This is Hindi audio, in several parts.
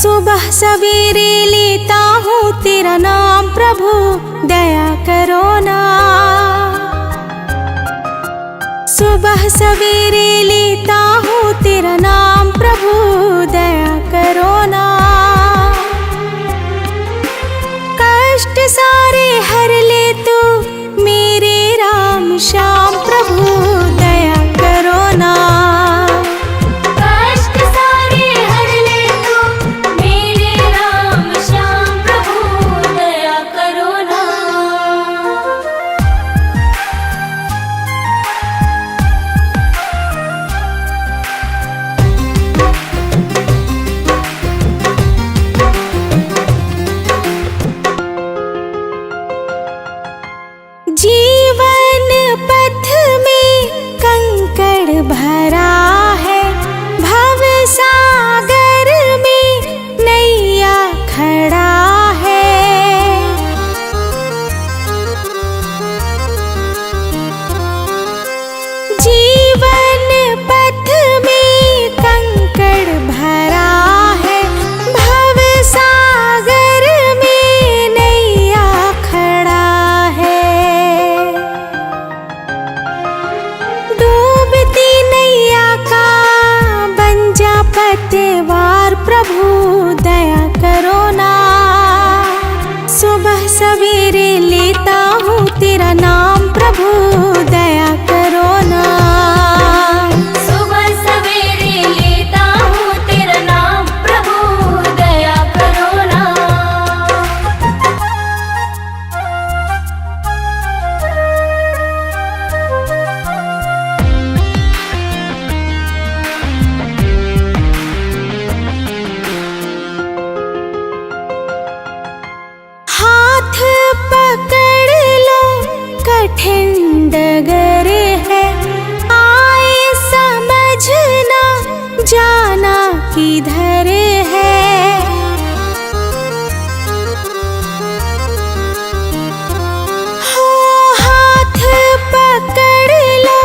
सुबह सवेरे लेता हूँ तेरा नाम प्रभु, दया करो ना। सुबह सवेरे लेता हूँ तेरा नाम प्रभु, दया करो ना। कष्ट सारे हर ले तू मेरे राम श्याम प्रभु, दया करो ना। कष्ट सारे हर ले तू मेरे राम श्याम प्रभु, दया करो ना। जीवन पथ में कंकड़ भरा है, भव सागर में नैया खड़ा है। जीवन पथ में कंकड़ भरा है, भव सागर में नैया खड़ा है। डूबती नैया का बन जा पतवार प्रभु, दया करो ना। सुबह सवेरे लेता हूँ तेरा नाम प्रभु, दया करो ना। सुबह सवेरे लेता हूँ तेरा नाम प्रभु, दया करो ना। हाथ पकड़ लो कठिन डगर है, आए समझना जाना किधर है। हो हाथ पकड़ लो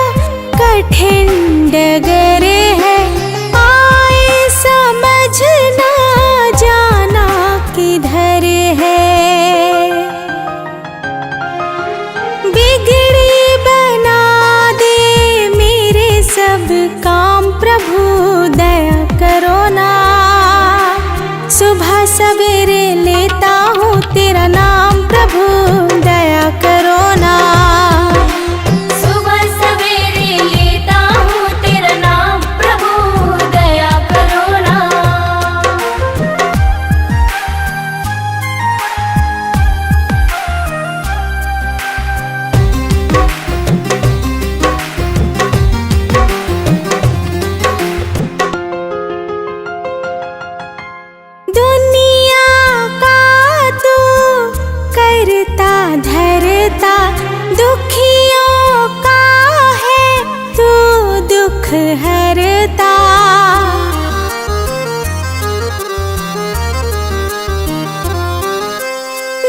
कठिन डगर है, आए समझना जाना किधर है। बिगड़ी बना दे मेरे सब काम प्रभु, दया करो ना। सुबह सवेरे लेता हूँ तेरा नाम प्रभु, दया करो ना। सुबह सवेरे लेता हूँ तेरा नाम प्रभु, दया करो ना। दुनिया का तू करता धरता, दुखियों का है तू दुख हरता।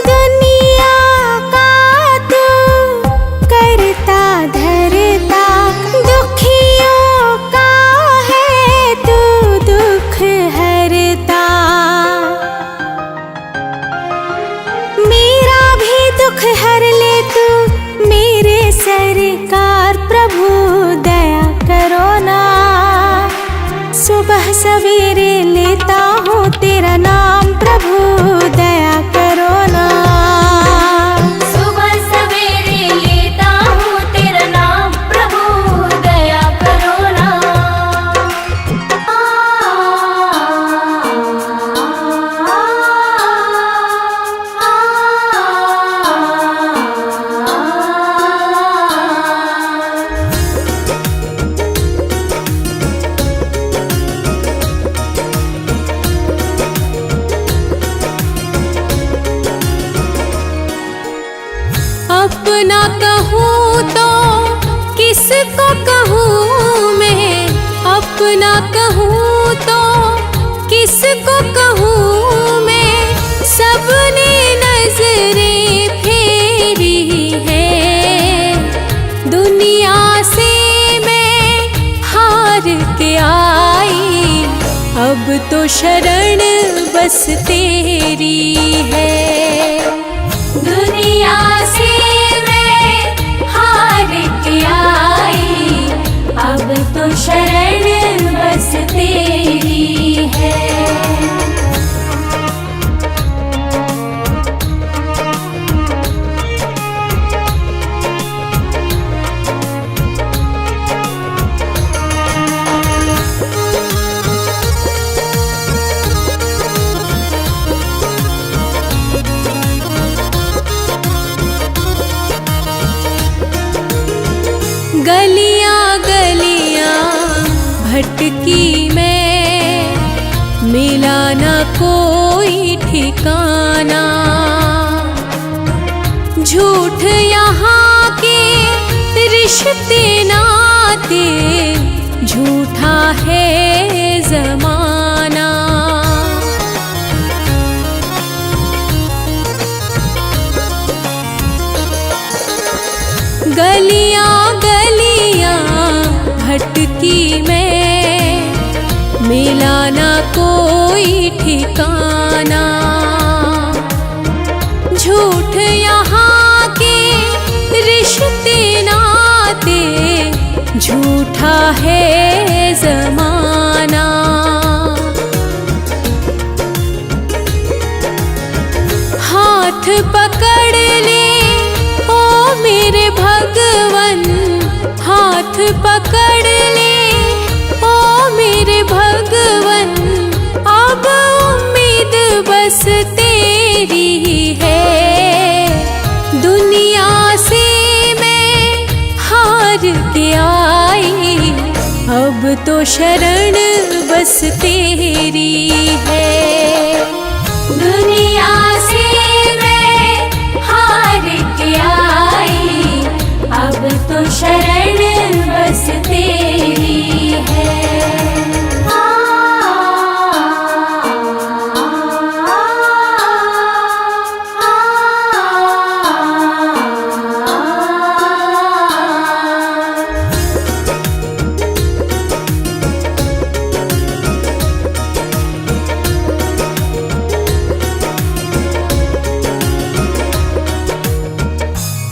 दुनिया का तू करता धरता, दुखियों का है तू दुख हरता। मेरा भी दुख हर ले तू मेरे सरकार प्रभु, दया करो ना। सुबह सवेरे लेता हूँ तेरा नाम प्रभु, दया करो ना। सुबह सवेरे लेता हूँ तेरा नाम प्रभु, दया करो ना। अपना कहूँ तो किसको कहूँ मैं, अपना कहूँ तो किसको कहूँ मैं। सबने नजरें फेरी है, दुनिया से मैं हार के आई, अब तो शरण बस तेरी है। दुनिया से मैं हार के आई, अब तो शरण बस तेरी है। गलियां गलियां भटकी मैं, मिला ना कोई ठिकाना। झूठ यहाँ के रिश्ते नाते, झूठा है जमाना। गलियां गलियां भटकी मैं, मिला ना कोई ठिकाना। झूठ यहाँ के रिश्ते नाते, झूठा है जमाना। हाथ पकड़ ले ओ मेरे भगवन, हाथ पकड़ ले ओ मेरे भगवन। अब उम्मीद बस तेरी है। दुनिया से मैं हार के आई, अब तो शरण बस तेरी है। दुनिया से मैं हार के आई, अब तो शरण बस तेरी है।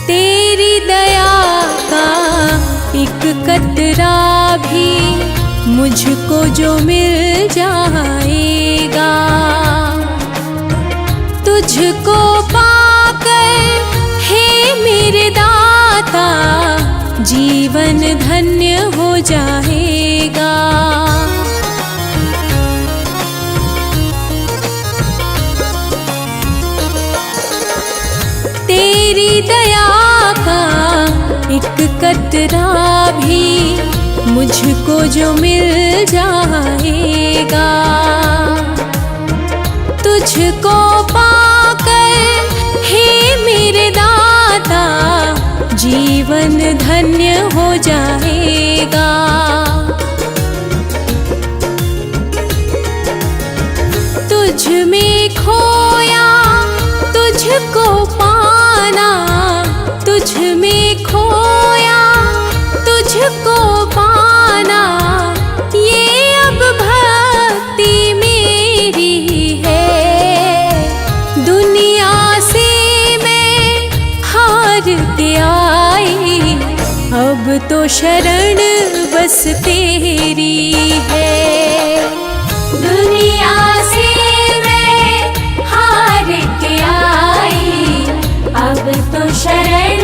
तेरी दया का एक कतरा भी मुझको जो मिल जाएगा, तुझको पाकर हे मेरे दाता, जीवन धन्य हो जाएगा। तेरी दया का एक कतरा भी मुझको जो मिल जाएगा, तुझको पाकर हे मेरे दाता, जीवन धन्य हो जाएगा। तुझ में खोया तुझको पाना, तुझ में खोया तुझको पाना, ये अब भक्ति मेरी है। दुनिया से मैं हार के आई, अब तो शरण बस तेरी है। दुनिया से मैं हार के आई, अब तो शरण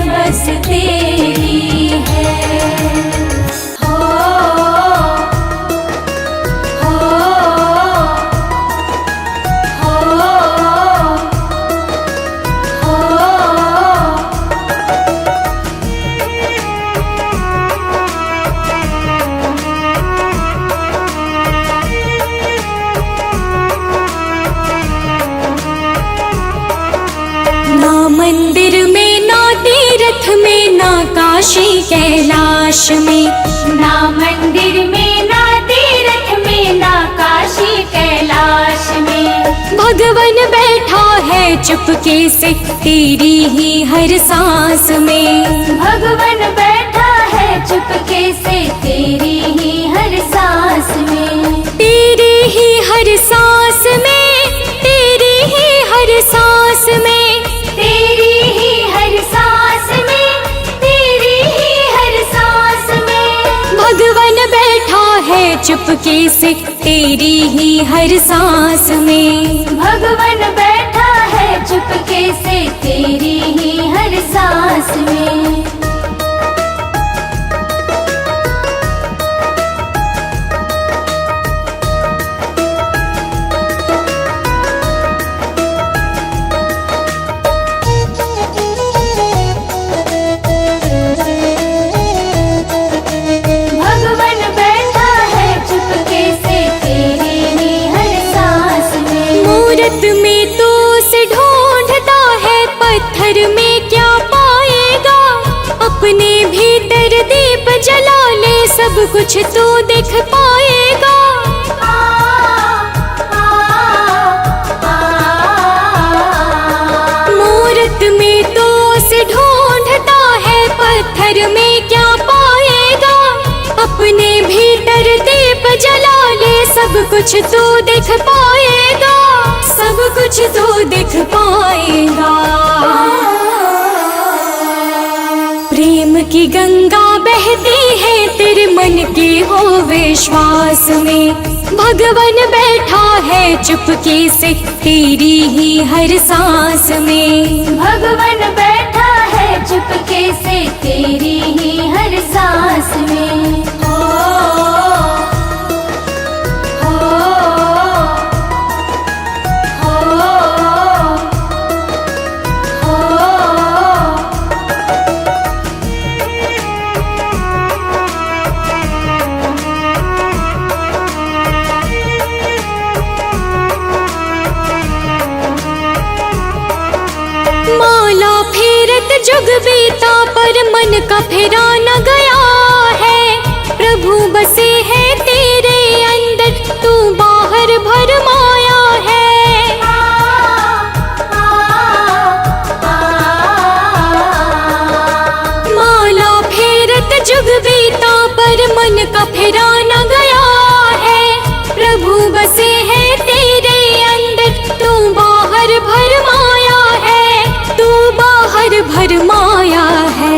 बस तेरी है। हो हो हो ना मंदिर में ना तीर्थ में ना काशी कैलाश में, ना मंदिर में ना तीर्थ में ना काशी कैलाश में, भगवन बैठा है चुपके से तेरी ही हर सांस में। भगवन बैठा है चुपके से तेरी ही हर सांस में, तेरी चुपके से तेरी ही हर सांस में। भगवन बैठा है चुपके से तेरी ही हर सांस में। में तो उसे ढूंढता है, पत्थर में क्या पाएगा। अपने भीतर दीप जला ले, सब कुछ तो देख पाएगा। मूरत में तो उसे ढूंढता है, पत्थर में क्या पाएगा। अपने भीतर दीप जला ले, सब कुछ तो देख पाएगा, सब कुछ तो देख पाएगा। प्रेम की गंगा बहती है तेरे मन के हो विश्वास में। भगवन बैठा है चुपके से तेरी ही हर सांस में। भगवन बैठा है चुपके से तेरी ही हर सांस में। माला फेरत जुग बीता पर मन का फेरा न गया है। प्रभु बसे है तेरे अंदर, तू बाहर भरमाया है। माला फेरत जुग बीता पर मन का फेरा न गया है। प्रभु बसे है तेरे अंदर, तू बाहर भरमाया है, तू बाहर भरमाया है।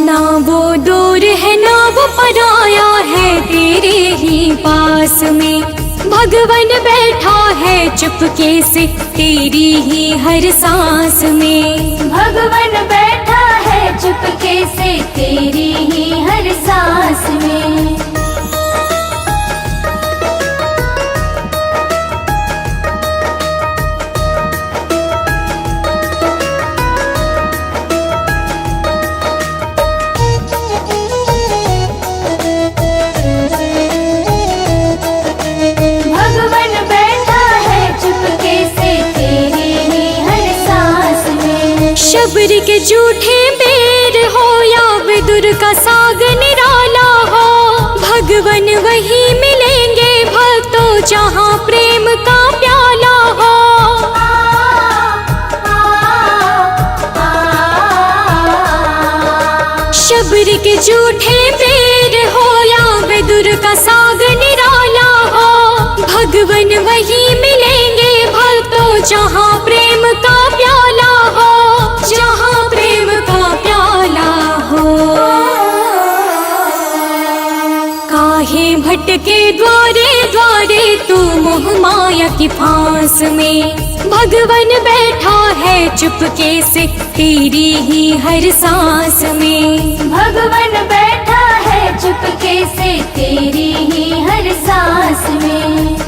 ना वो दूर है ना वो पराया है, तेरे ही पास में। भगवन बैठा है चुपके से तेरी ही हर सांस में। भगवन बैठा है चुपके से तेरी ही हर सांस में। शबरी के झूठे बेर हो या विदुर का साग निराला हो। भगवन वही मिलेंगे भक्तों जहाँ प्रेम का प्याला हो। शबरी के झूठे बेर हो या विदुर का साग निराला हो। भगवन वही मिलेंगे भक्तों जहाँ प्रेम का प्याला हो, जहाँ प्रेम का प्याला हो। काहे भटके द्वारे द्वारे तू मोह माया की फांस में। भगवन बैठा है चुपके से तेरी ही हर सांस में। भगवन बैठा है चुपके से तेरी ही हर सांस में।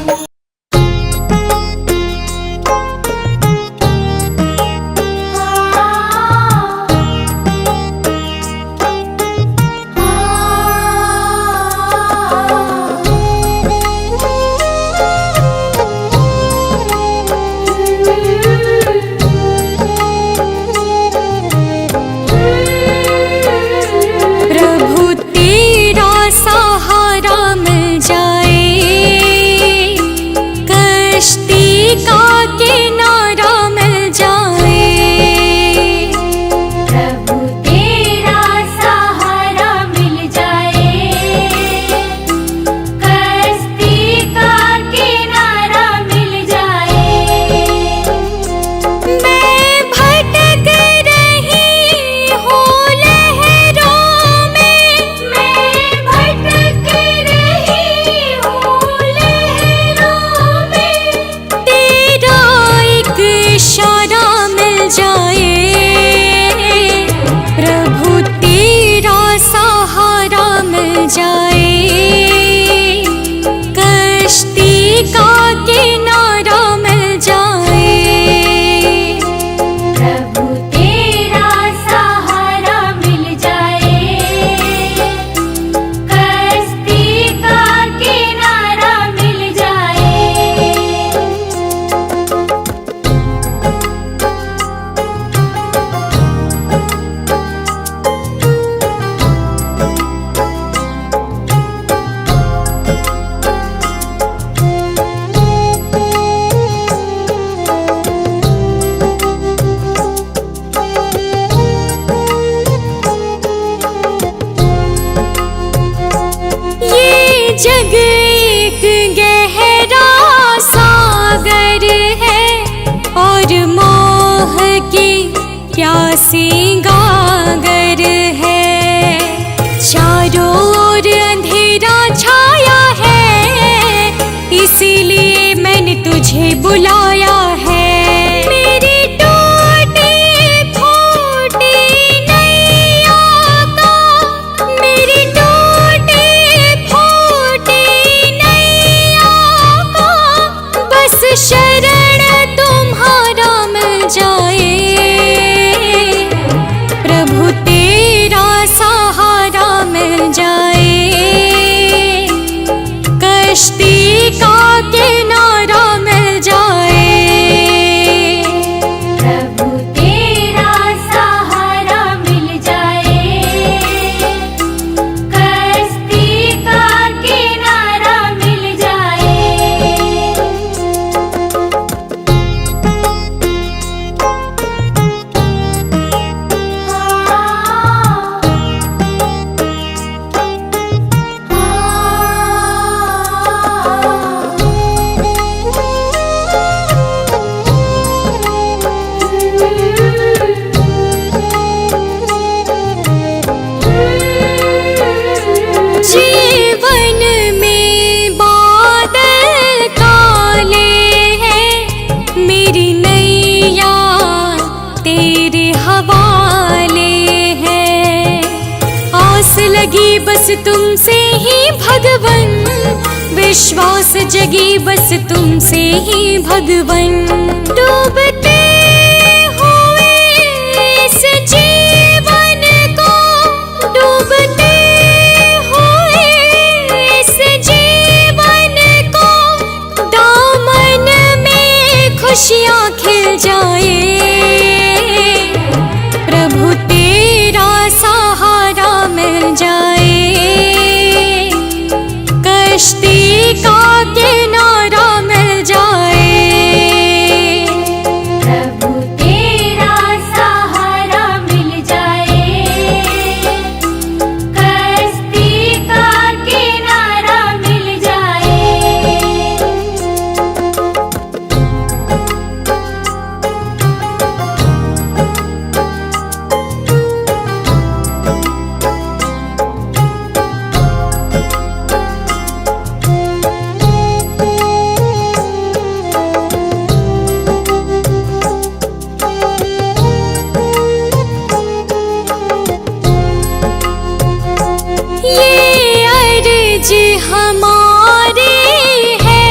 जग एक गहरा सागर है और मोह की प्यासी गागर है। चारों ओर अंधेरा छाया है, इसीलिए मैंने तुझे बुलाया है। मेरी टूटी फूटी नैया का, मेरी टूटी फूटी नैया का बस शरण तुम्हारा मिल जाए। प्रभु तेरा सहारा मिल जाए, कश्ती का किनारा मिल जाए। प्रभु तेरा सहारा मिल जाए, कश्ती का किनारा मिल जाए। जीवन में बादल काले हैं, मेरी नैया तेरे हवाले है। आस लगी बस तुमसे ही भगवन, विश्वास जगी बस तुमसे ही भगवन। डूबते हुए इस जीवन को, डूबते हुए इस जीवन को दामन में खुशियाँ खिल जाए। प्रभु तेरा सहारा मिल जाए, कश्ती का किनारा मिल जाए। प्रभु तेरा सहारा मिल जाए, कश्ती का किनारा मिल जाए। ये अर्ज हमारी है,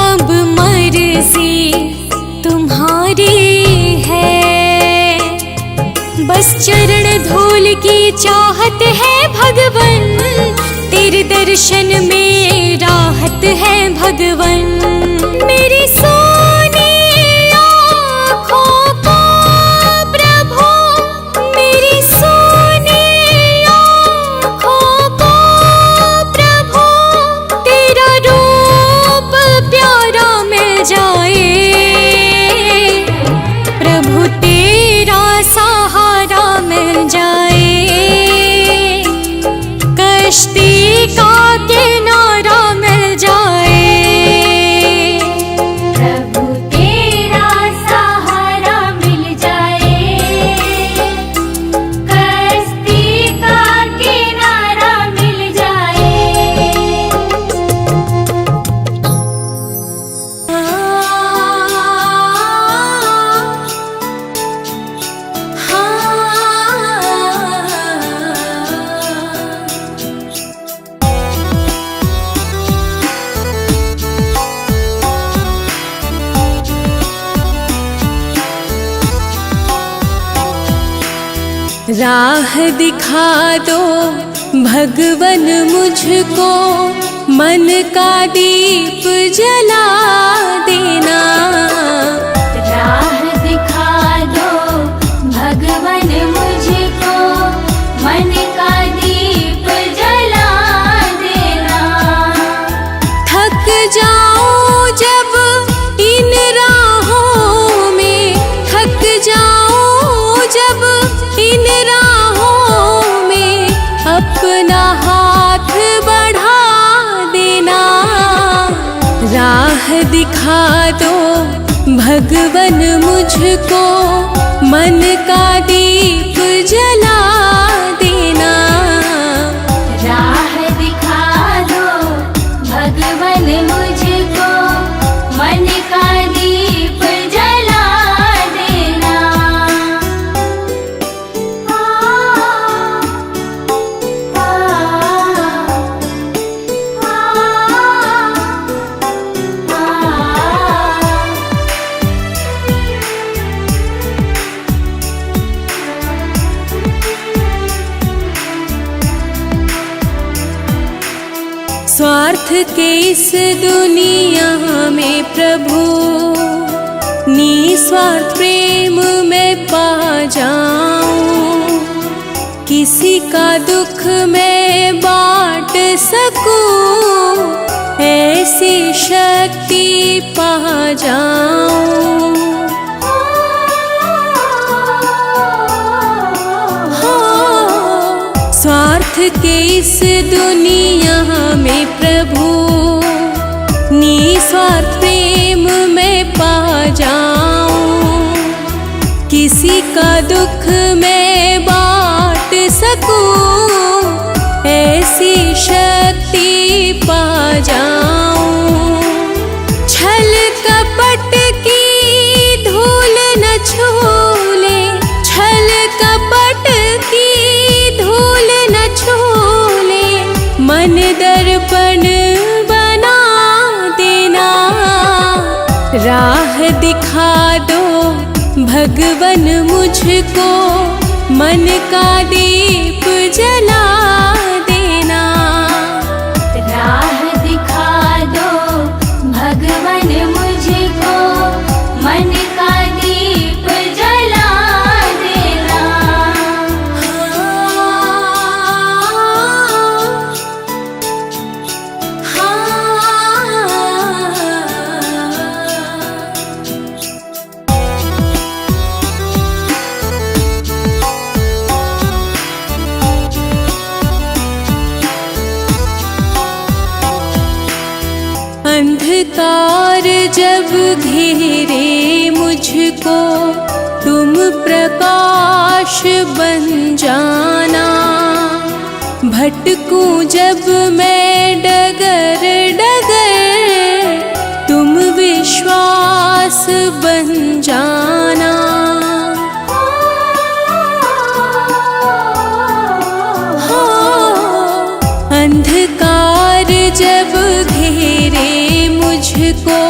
अब मर्जी तुम्हारी है। बस चरण धूल की चाहत है भगवन, तेरे दर्शन में राहत है भगवन। मेरी सोनी आँखों को प्रभु, मेरी सोनी आँखों को प्रभु, तेरा रूप प्यारा मिल जाए। प्रभु तेरा सहारा मिल जाए, कश्ती का किनारा मिल जाए। प्रभु तेरा सहारा मिल जाए, कश्ती का किनारा मिल जाए। राह दिखा दो भगवन मुझको, मन का दीप जला देना। राह दिखा दो भगवन मुझको, मन का दीप जला देना। थक जाऊं जब इन राहों में, थक जाऊं जब इन राहों में, अपना अपना हाथ बढ़ा देना। राह दिखा दो भगवन मुझको, मन का दीप जला देना। राह दिखा दो भगवन मुझको, मन का दीप जला देना। स्वार्थ के इस दुनिया में प्रभु, निस्वार्थ प्रेम में पा जाऊं। किसी का दुख मैं बांट सकूं, ऐसी शक्ति पा जाऊं। स्वार्थ के इस दुनिया में प्रभु, निस्वार्थ प्रेम में पा जाऊं। किसी का दुख मैं बांट सकूं, ऐसी शक्ति पा जाऊं। छल कपट की धूल न छूले, छल कपट की धूल न छूले, मन दर्पण बना देना। राह दिखा दो भगवन मुझको, मन का दीप जला देना। राह दिखा दो भगवन मुझको, मन का दीप जला देना। अंधकार जब घेरे मुझको, तुम प्रकाश बन जाना। भटकूं जब मैं डगर डगर, तुम विश्वास बन जाना। अंधकार जब घेरे मुझको,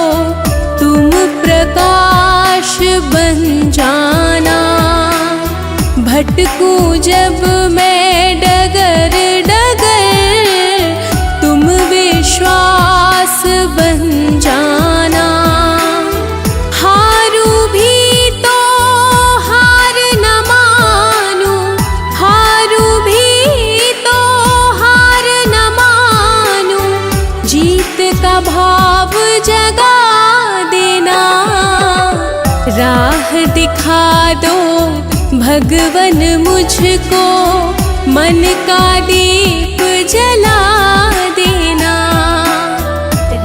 तुम प्रकाश बन जाना। भटकूं जब मैं डगर डगर, तुम विश्वास बन जाना। हारूं भी तो हार न मानूं, हारूं भी तो हार न मानूं। जीत का भाव जगा देना। राह दिखा दो भगवन मुझको, मन का दीप जला देना।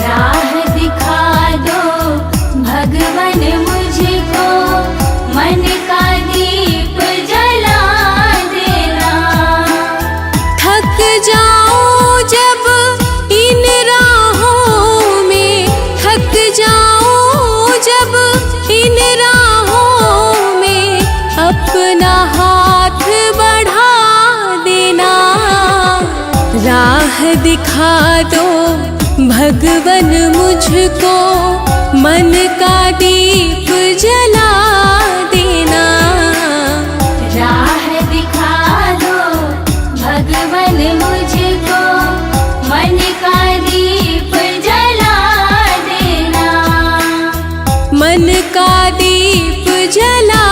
राह दिखा दो भगवन मुझको, मन का दीप जला देना। थक जाऊं जब इन राहों में, थक जाऊं जब इन राहों में, अपना हाथ बढ़ा देना। राह दिखा दो भगवन मुझको, मन का दीप जला देना। राह दिखा दो भगवन मुझको, मन का दीप जला देना। मन का दीप जला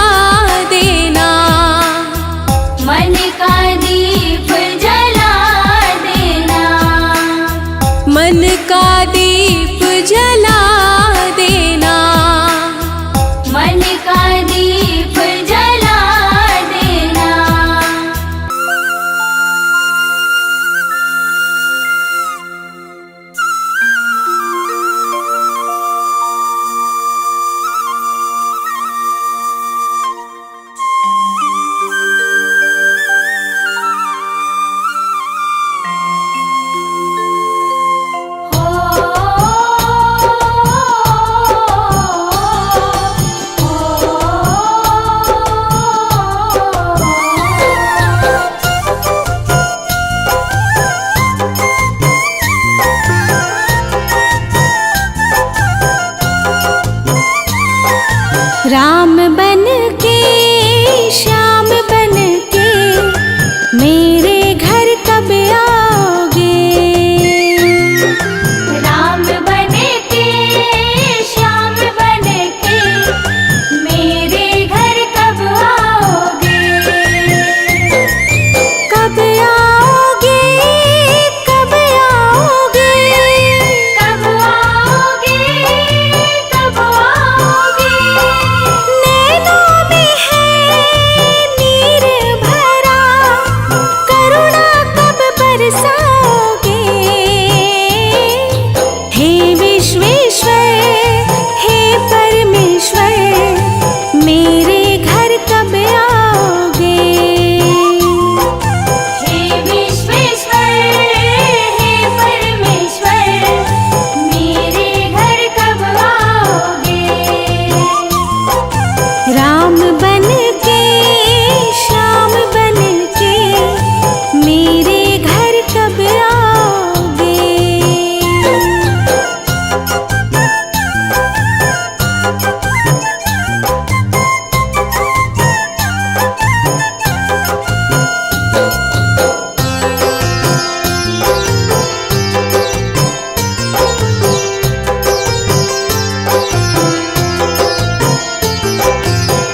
देना। मन का दीप जला देना। मन का दीप जला देना। मन का दीप जला देना। बरसाओगे। हे विश्वेश्वर हे परमेश्वर, मेरे घर कब आओगे। हे विश्वेश्वर हे परमेश्वर, मेरे घर कब आओगे। राम बन के श्याम बन के, मेरे घर कब आओगे।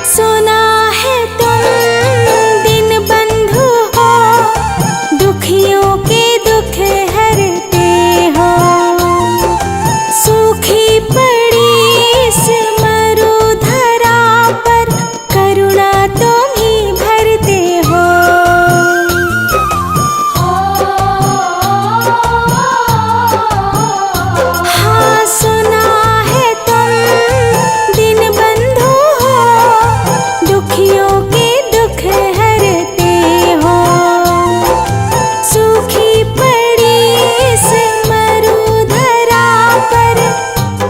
सुना है तुम दिन बंधु हो, दुखियों के दुख हरते हो। सूखी पड़ी इस मरुधरा पर, करुणा तुम ही भरते हो। हाँ सुना है तुम दिन बंधु हो, दुखियों के दुख हरते हो। सूखी पड़ी इस मरुधरा पर,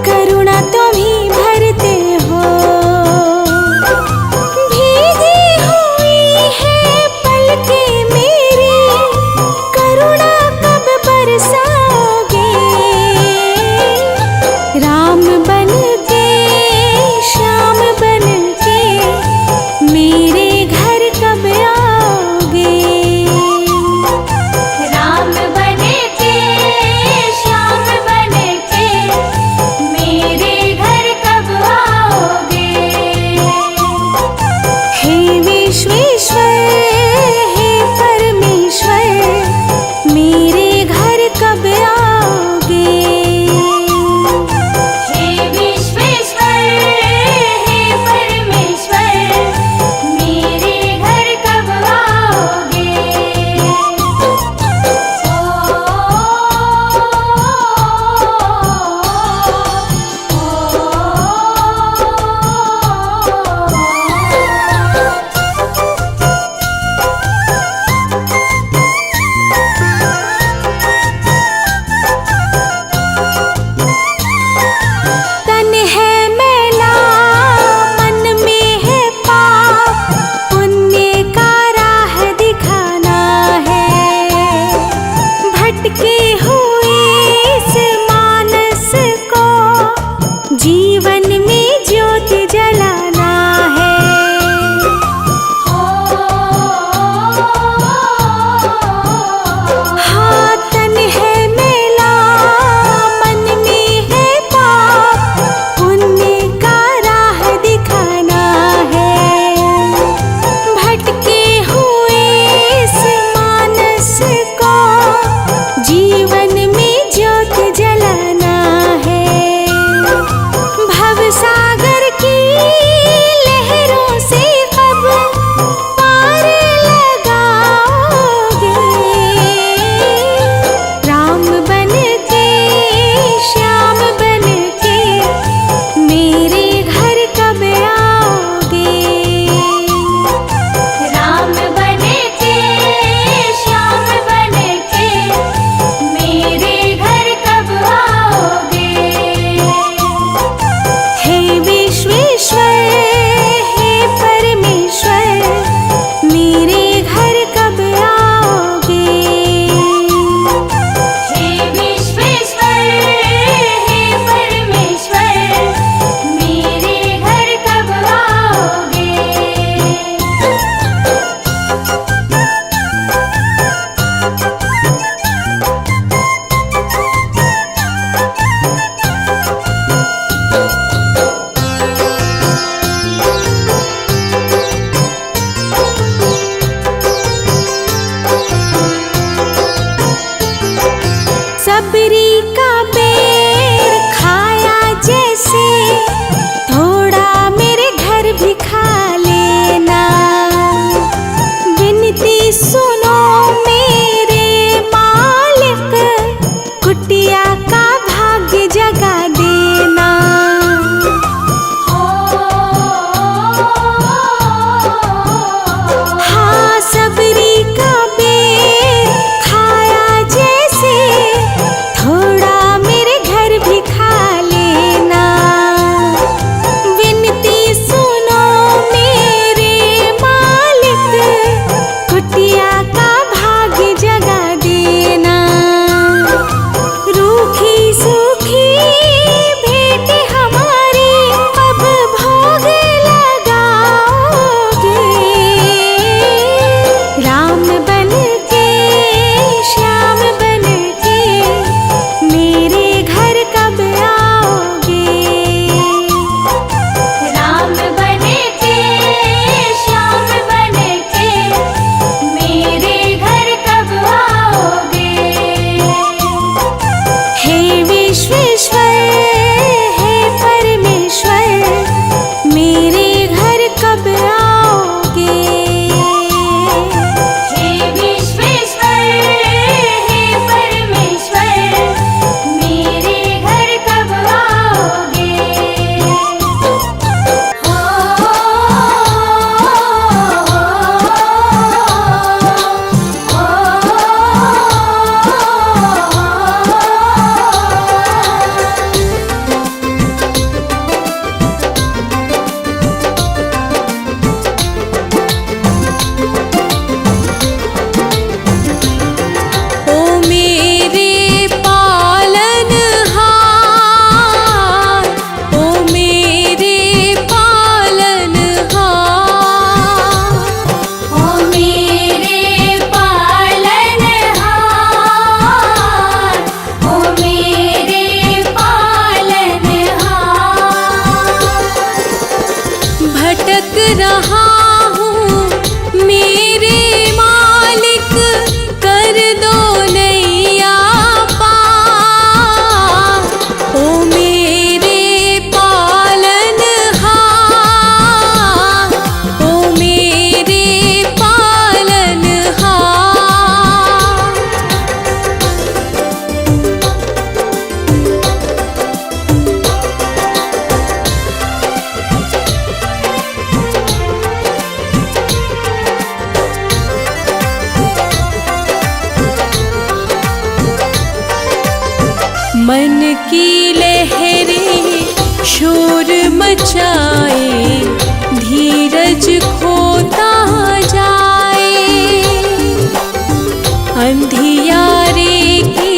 करुणा तुम ही भरते हो। भीगी हुई है पलकें मेरी, करुणा कब बरसाओगे। राम बन के श्याम बन के, मेरे घर कब आओगे। राम बने के श्याम बने के, मेरे घर कब आओगे। हे विश्वेश्वर हे परमेश्वर, मेरे घर कब आओगे। हे विश्वेश्वर हे परमेश्वर, मेरे घर कब आओगे। तन है मैला मन में है पाप, पुण्य का राह दिखाना है। भटके हुए इस मानस को, जीवन में ज्योति जलाना है। हाँ तन है मैला मन में है पाप, पुण्य का राह दिखाना है। भटके हुए इस मानस को, जीवन में ज्योति जलाना है। भवसागर की लहरों से कब पार लगाओगे। राम बन के श्याम बन के, मेरे घर कब आओगे। राम बने के श्याम बने के, मेरे घर कब आओगे। हे विश्वेश्वर हे परमेश्वर, मेरे घर कब आओगे। हे विश्वेश्वर हे परमेश्वर, मेरे घर कब आओगे। सबरी का बेर खाया जैसे, थोड़ा मेरे घर भी खा लेना। विनती सुनो मेरे माँ मन की लहरें शोर मचाए, धीरज खोता जाए। अंधियारे की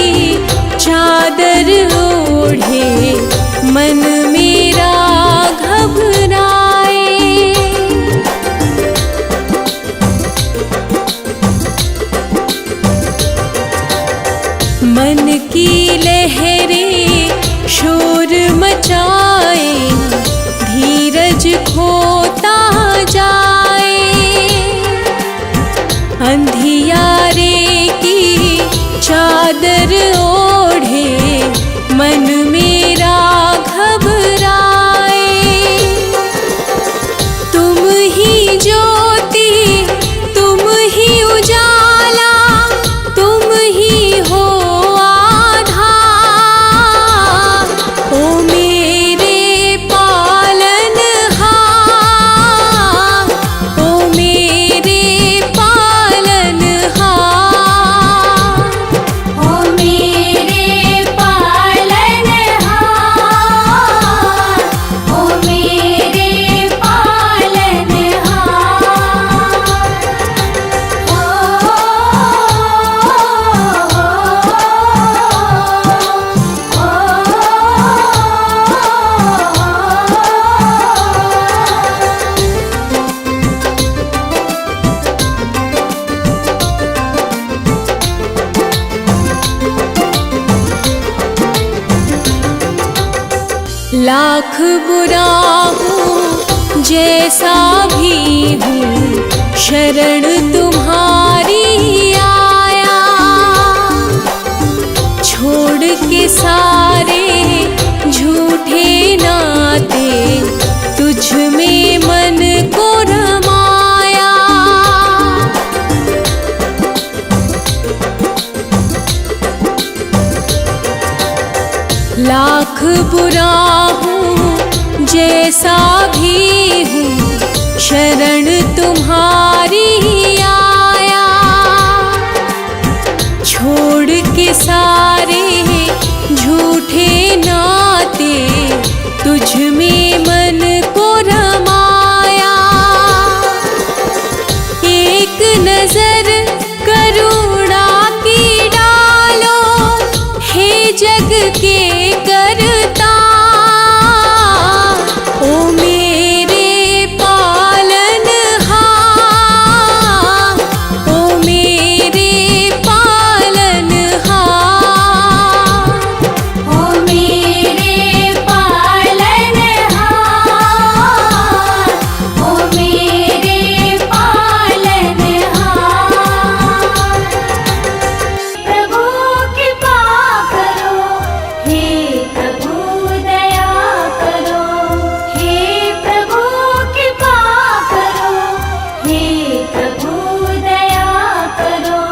चादर ओढ़े, मन मेरा घबराए। मन की लहरें शोर मचाए, धीरज खोता जाए। अंधियारे की चादर ओढ़े, मन मेरा घबराए। तुम ही ज्योति, तुम ही उजाला, तुम ही हो आधार। ओ मेरे पालनहार, ओ मेरे पालनहार, ओ मेरे पालनहार, ओ मेरे लाख बुरा हूँ जैसा भी हूँ, शरण तुम्हारी आया। छोड़ के सारे झूठे नाते, तुझ में मन को रमाया। लाख बुरा हूँ जैसा भी हूँ, शरण तुम्हारी आया। छोड़ के सारे झूठे नाते, तुझ में मन को रमाया। एक नजर करुणा की डालो, हे जग के करता। ओ मेरे पालनहार, ओ मेरे पालनहार, ओ मेरे पालनहार, ओ मेरे पालनहार। प्रभु कृपा करो, हे प्रभु दया करो, हे प्रभु कृपा करो, हे प्रभु दया करो।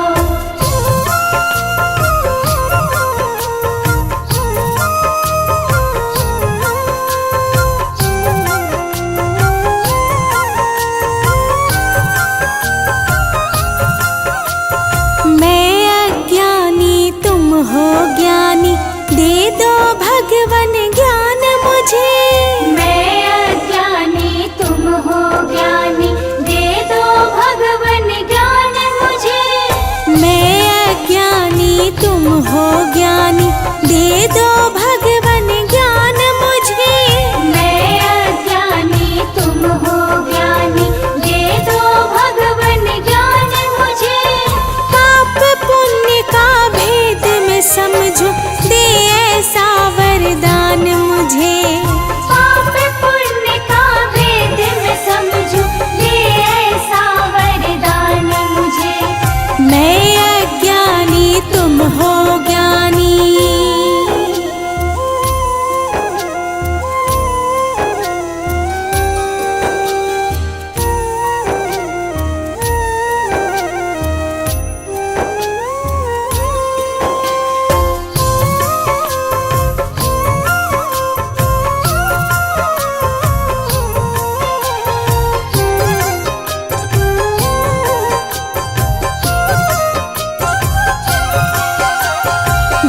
मैं अज्ञानी तुम हो ज्ञानी, दे दो भगवन ज्ञान मुझे। मैं अज्ञानी तुम हो ज्ञानी, दे दो भगवन ज्ञान मुझे। मैं अज्ञानी तुम हो ज्ञानी, दे दो भगवन ज्ञान मुझे। मैं अज्ञानी तुम हो ज्ञानी, दे दो भगवन ज्ञान मुझे। पाप पुण्य का भेद मैं समझूं, दे ऐसा वरदान मुझे। पाप पुण्य का भेद मैं समझूं, दे ऐसा वरदान मुझे। मैं अज्ञानी तुम हो ज्ञानी,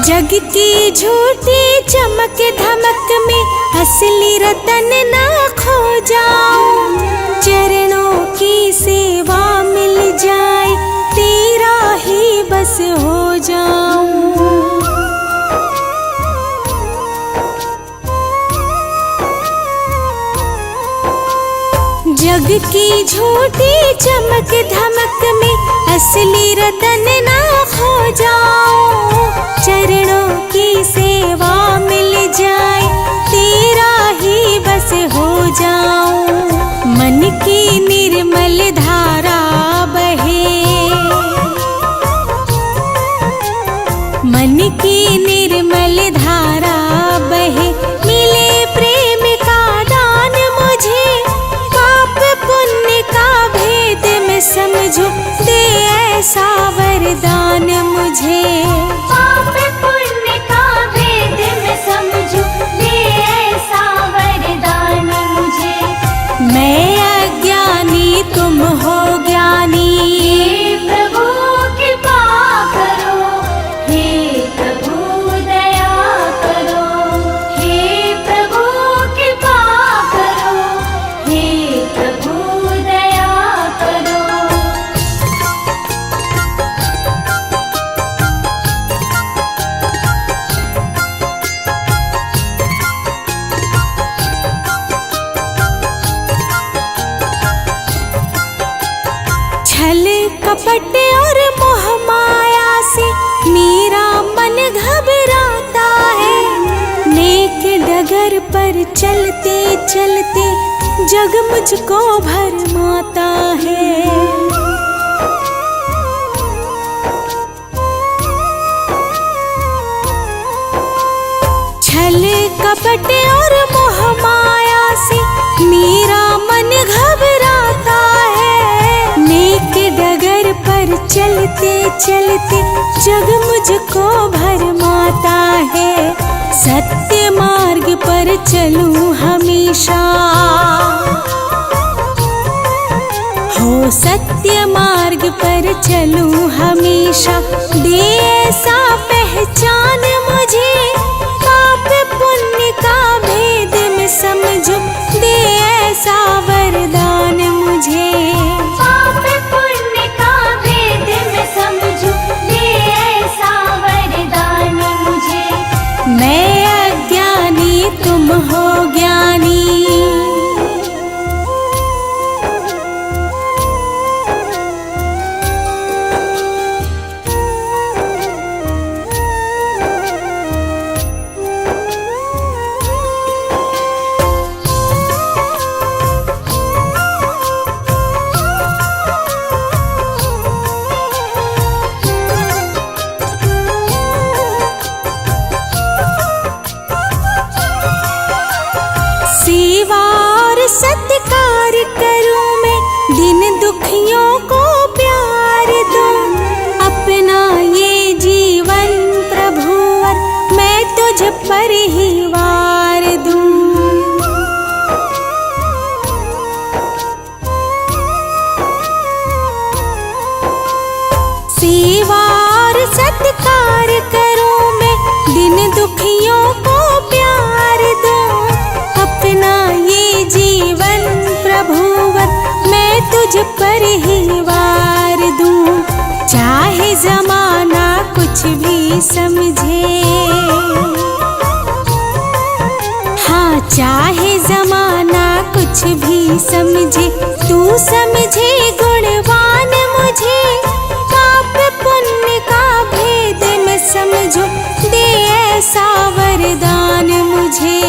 जग की झूठी चमक धमक में असली रतन ना खो जाऊं। चरणों की सेवा मिल जाए तेरा ही बस हो जाऊं। जग की झूठी चमक धमक में असली रतन ना खो जाऊं। चरणों की सेवा मिल जाए तेरा ही बस हो जाऊं। मन की निर्मल धारा बहे, मन की निर्मल धारा बहे। मिले प्रेम का दान मुझे, पाप पुण्य का भेद मैं समझूं। दे ऐसा वरदान मुझे, पाप पुण्य का भेद मैं समझूं। दे ऐसा वरदान मुझे। मैं अज्ञानी तुम हो ज्ञानी। हे प्रभु कृपा करो, हे प्रभु दया करो। हे प्रभु कृपा करो, हे प्रभु दया करो। छल कपट और मोह माया से मेरा मन घबराता है। नेक डगर पर चलते चलते जग मुझको भरमाता है। छल कपट और मोह माया से मेरा मन घबराता है। नेक डगर पर चलते चलते जग मुझको भरमाता है। सत्य मार्ग पर चलूं हमेशा, हो सत्य मार्ग पर चलूं हमेशा। दे ऐसा पहचान मुझे, पाप पुण्य का भेद मैं समझूं। दे ऐसा वरदान मुझे, पाप पुण्य का भेद मैं समझूं। दे ऐसा वरदान मुझे। मैं अज्ञानी तुम हो ज्ञानी। सेवा और सत्कार करूं मैं, दिन दुखियों को प्यार दूं। अपना ये जीवन प्रभुवर मैं तुझ पर ही वार दूं। सेवा और सत्कार करूं मैं, दिन दुखियों को प्यार दूं। अपना ये जीवन प्रभुवर मैं तुझ पर ही वार दूं। चाहे जमाना कुछ भी समझे, हाँ चाहे जमाना कुछ भी समझे। तू समझे गुणवान मुझे, पाप पुण्य का भेद मैं समझूं। दे ऐसा वरदान मुझे,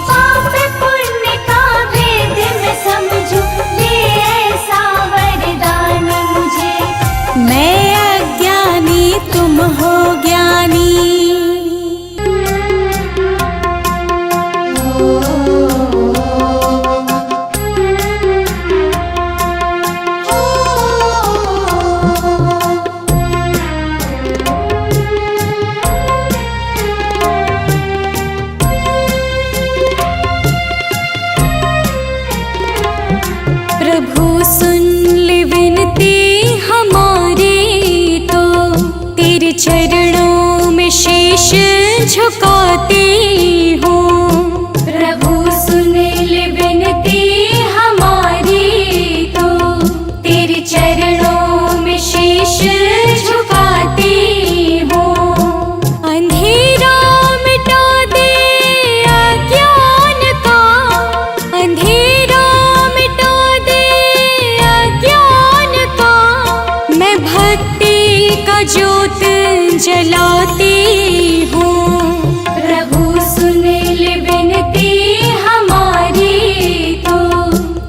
पाप पुण्य का भेद मैं समझूं। दे ऐसा वरदान मुझे। मैं अज्ञानी तुम हो ज्ञानी। झुकाती हूँ। प्रभु सुन ले विनती हमारी, तो तेरे चरणों में शीश झुकाती हूँ। अंधेरा मिटा दे अज्ञान का, अंधेरा मिटा दे अज्ञान का, मैं भक्ति का ज्योत जलाती हूँ। प्रभु सुन ले विनती हमारी, तो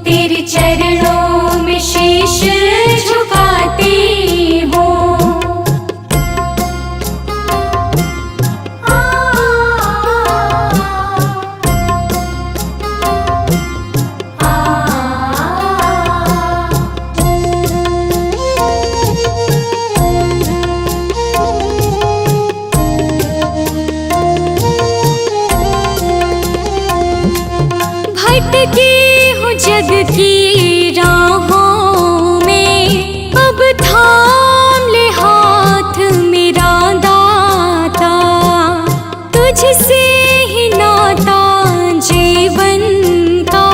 तेरे चरणों में शीश झुकाती हूँ। भटकी हूँ जग की राहों में, अब थाम ले हाथ मेरा दाता। तुझसे ही नाता जीवन का,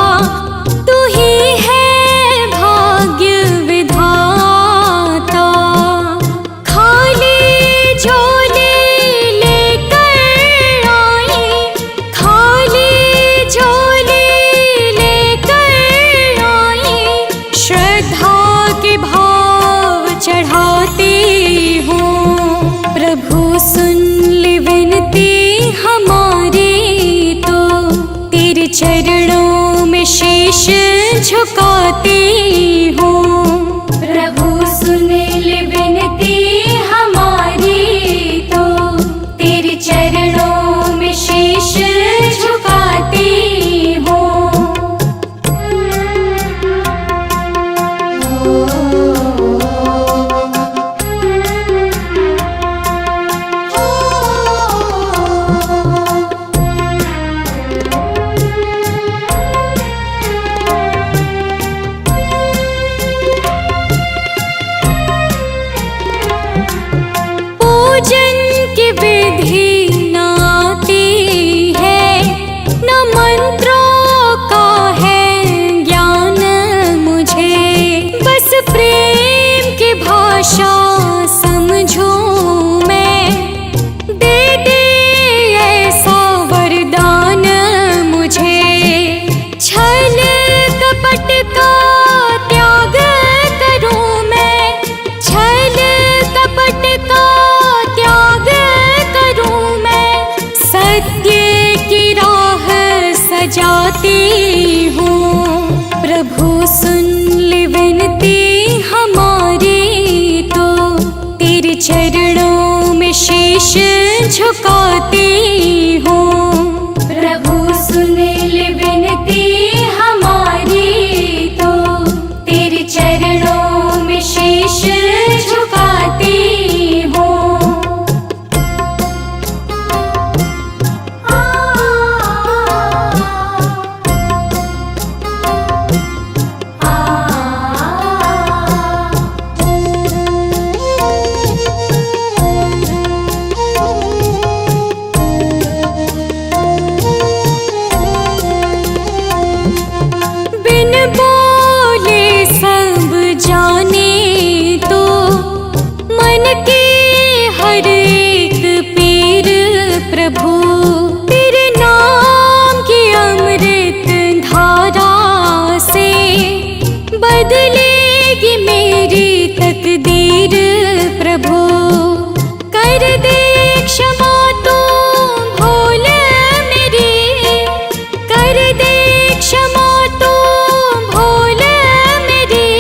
तू ही है भाग्य विधाता। खाली झोली लेकर आई, खाली झोली श्रद्धा के भाव चढ़ाती हूँ। प्रभु सुन ले विनती हमारी, तो तेरे चरणों में शीश झुकाती हूँ। प्रभु सुन ले विनती हमारी, तो तेरे चरणों में शीश झुकाती हूँ। पूजन की विधि न आती है, न मंत्रों का है ज्ञान मुझे। बस प्रेम की भाषा समझूं मैं, दे दे ऐसा वरदान मुझे। छल कपट का त्याग करूं मैं, छल कपट का त्याग करूं मैं। सत्य की राह सजाती हूँ। प्रभु सुन ले विनती हमारी, तो तेरे चरणों में शीश झुकाती हूँ। प्रभु सुन ले विनती हमारी, तो तेरे चरणों में शीश झुकाती हूँ। बिन बोले सब जाने, तो मन के हर एक पीर प्रभु तेरे नाम की अमृत धारा से बदलेगी मेरी तकदीर। प्रभु कर दे क्षमा तो भूल मेरी, कर दे क्षमा तो भूल मेरी।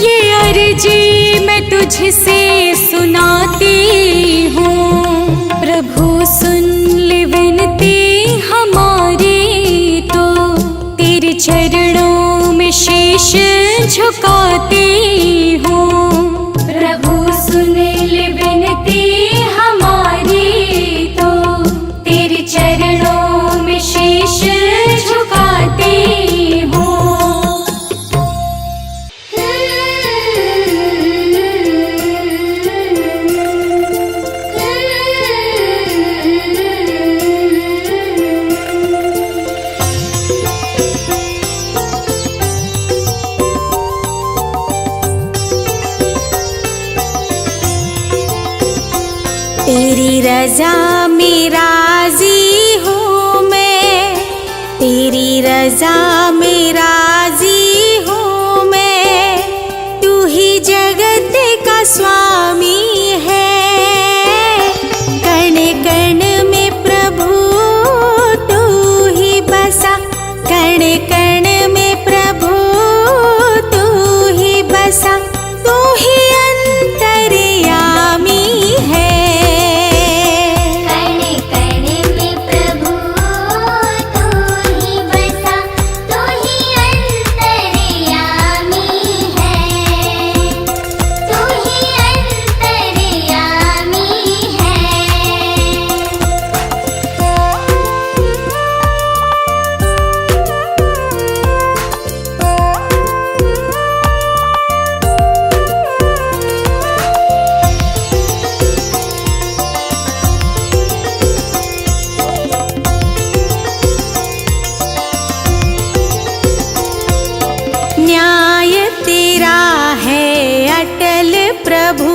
ये अर्जी मैं तुझसे सुनाती हूँ। प्रभु सुन ले विनती हमारी, तो तेरे चरणों में शीश झुकाती हूँ। प्रभु सुन ले विनती हमारी, तो तेरे चरणों में शीश झुकाती हूँ। तेरी रजा में राजी हूँ मैं, तेरी रजा में राजी हूँ मैं, तू ही जगत का स्वामी है। कण कण में प्रभु तू ही बसा, कण कण में प्रभु तू ही बसा, तू ही अंतर्यामी है। कण कण में प्रभु तू ही बसा, तू ही अंतर्यामी है, तू ही अंतर्यामी है। न्याय तेरा है अटल प्रभु,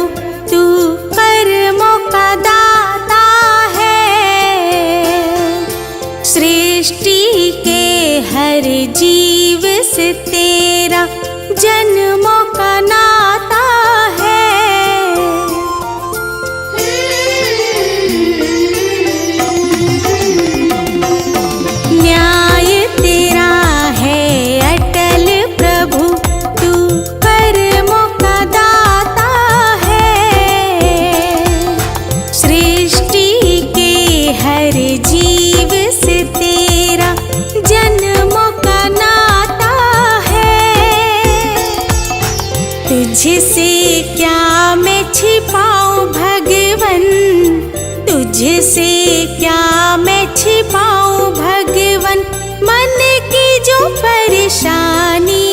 तू कर्मों का दाता है। सृष्टि के हर जीव से तेरा जन्मों का नाता है। न्याय तेरा है अटल प्रभु, तू कर्मों का दाता है। सृष्टि के हर जीव से तेरा जन्मों का नाता है। तुझसे क्या मैं छिपाऊं भगवन, तुझसे क्या मैं छिपाऊं भगवन, मन की जो परेशानी